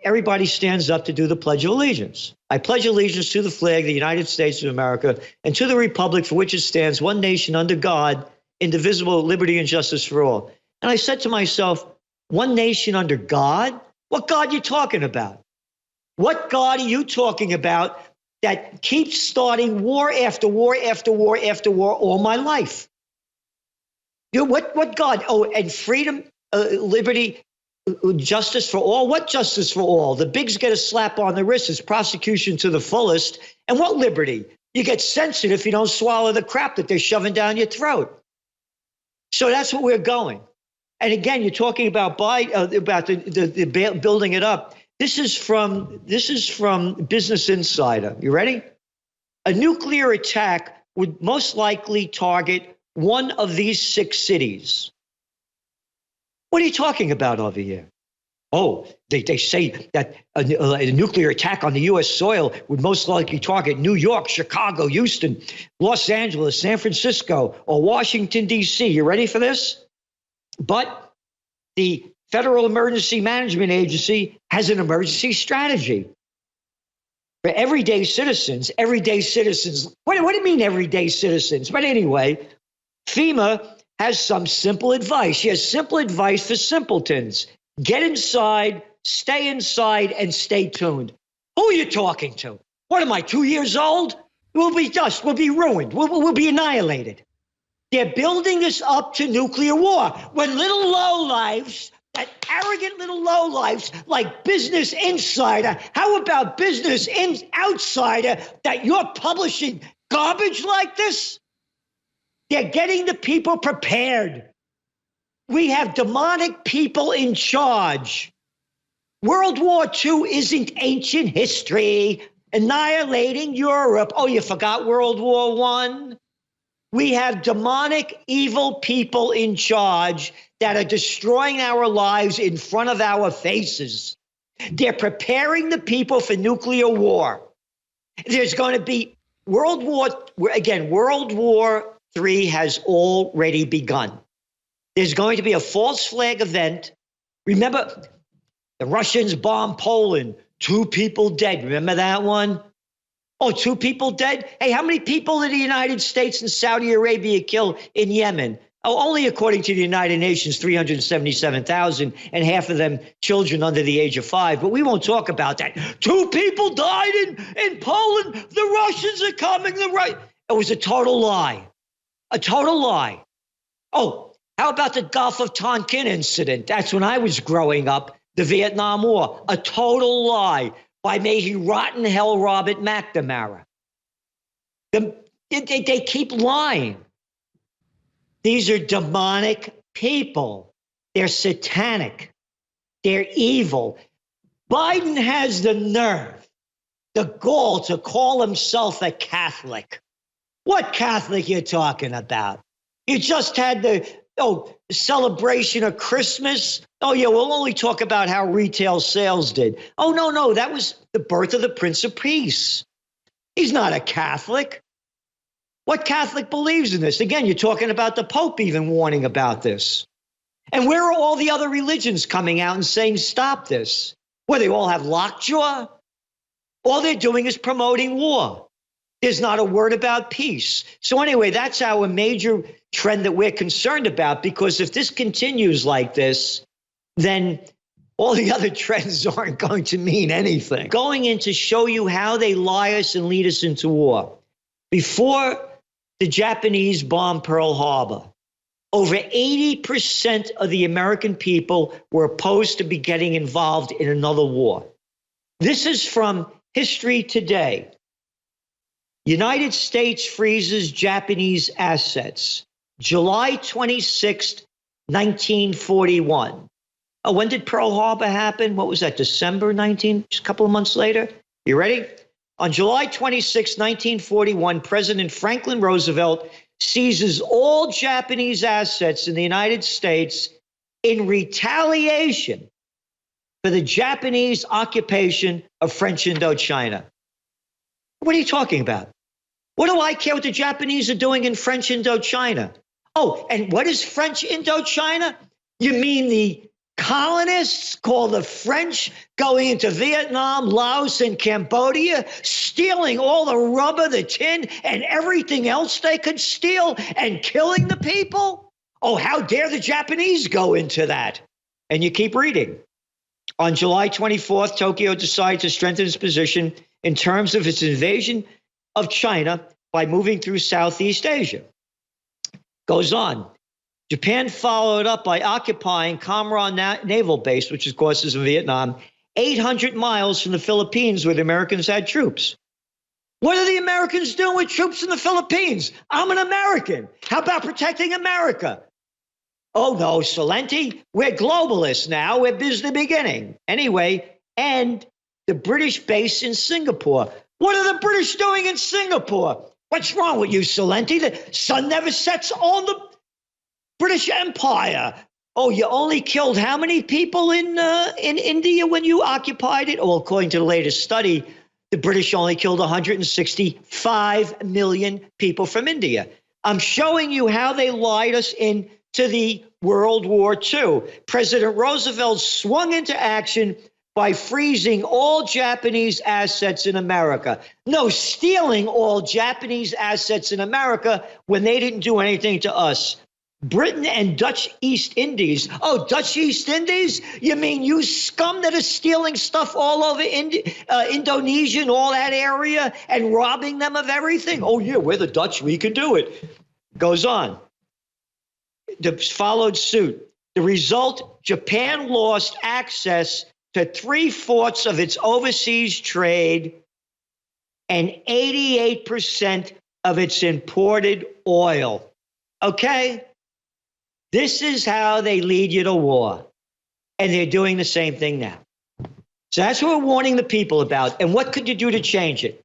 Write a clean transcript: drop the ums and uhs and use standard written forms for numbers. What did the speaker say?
everybody stands up to do the Pledge of Allegiance. I pledge allegiance to the flag of the United States of America and to the republic for which it stands, one nation under God, indivisible, with liberty and justice for all. And I said to myself, one nation under God? What God are you talking about? What God are you talking about that keeps starting war after war after war after war all my life? You know, what God? Oh, and freedom, liberty, justice for all? What justice for all? The bigs get a slap on the wrist. It's prosecution to the fullest. And what liberty? You get censored if you don't swallow the crap that they're shoving down your throat. So that's what we're going. And again, you're talking about the building it up. This is from Business Insider. You ready? A nuclear attack would most likely target one of these 6 cities. What are you talking about over here? Oh, they say that a nuclear attack on the U.S. soil would most likely target New York, Chicago, Houston, Los Angeles, San Francisco, or Washington, D.C. You ready for this? But the Federal Emergency Management Agency has an emergency strategy. For everyday citizens, what do you mean everyday citizens? But anyway, FEMA has some simple advice. She has simple advice for simpletons. Get inside, and stay tuned. Who are you talking to? What am I, 2 years old? We'll be dust. We'll be ruined. We'll be annihilated. They're building this up to nuclear war. When little lowlifes, that arrogant little lowlifes like Business Insider, how about Business Outsider, that you're publishing garbage like this? They're getting the people prepared. We have demonic people in charge. World War II isn't ancient history, annihilating Europe. Oh, you forgot World War I? We have demonic, evil people in charge that are destroying our lives in front of our faces. They're preparing the people for nuclear war. There's going to be World War III has already begun. There's going to be a false flag event. Remember, the Russians bombed Poland, 2 people dead. Remember that one? Oh, 2 people dead? Hey, how many people did the United States and Saudi Arabia kill in Yemen? Oh, only according to the United Nations, 377,000, and half of them children under the age of 5. But we won't talk about that. 2 people died in Poland. The Russians are coming. It was a total lie. A total lie. Oh, how about the Gulf of Tonkin incident? That's when I was growing up, the Vietnam War. A total lie by may he rot in hell Robert McNamara. They keep lying. These are demonic people. They're satanic. They're evil. Biden has the nerve, the gall to call himself a Catholic. What Catholic you talking about? You just had the celebration of Christmas. Oh, yeah, we'll only talk about how retail sales did. Oh, no, that was the birth of the Prince of Peace. He's not a Catholic. What Catholic believes in this? Again, you're talking about the Pope even warning about this. And where are all the other religions coming out and saying, stop this? Well, they all have lockjaw. All they're doing is promoting war. There's not a word about peace. So anyway, that's our major trend that we're concerned about, because if this continues like this, then all the other trends aren't going to mean anything. Going in to show you how they lie us and lead us into war. Before the Japanese bombed Pearl Harbor, over 80% of the American people were opposed to be getting involved in another war. This is from History Today. United States freezes Japanese assets. July 26th, 1941. Oh, when did Pearl Harbor happen? What was that, December 19? Just a couple of months later? You ready? On July 26, 1941, President Franklin Roosevelt seizes all Japanese assets in the United States in retaliation for the Japanese occupation of French Indochina. What are you talking about? What do I care what the Japanese are doing in French Indochina? Oh, and what is French Indochina? You mean the colonists called the French going into Vietnam, Laos, and Cambodia, stealing all the rubber, the tin, and everything else they could steal and killing the people? Oh, how dare the Japanese go into that? And you keep reading. On July 24th, Tokyo decided to strengthen its position in terms of its invasion of China by moving through Southeast Asia. Goes on. Japan followed up by occupying Cam Ranh Naval Base, which of course is in Vietnam, 800 miles from the Philippines where the Americans had troops. What are the Americans doing with troops in the Philippines? I'm an American. How about protecting America? Oh no, Celente, we're globalists now. We're business the beginning. Anyway, and the British base in Singapore. What are the British doing in Singapore? What's wrong with you, Celente? The sun never sets on the British Empire. Oh, you only killed how many people in India when you occupied it? Well, according to the latest study, the British only killed 165 million people from India. I'm showing you how they lied us into the World War II. President Roosevelt swung into action by freezing all Japanese assets in America. No, stealing all Japanese assets in America when they didn't do anything to us. Britain and Dutch East Indies. Oh, Dutch East Indies? You mean you scum that are stealing stuff all over Indonesia and all that area and robbing them of everything? Oh, yeah, we're the Dutch. We can do it. Goes on. Followed suit. The result, Japan lost access to 3/4 of its overseas trade and 88% of its imported oil. Okay? This is how they lead you to war. And they're doing the same thing now. So that's what we're warning the people about. And what could you do to change it?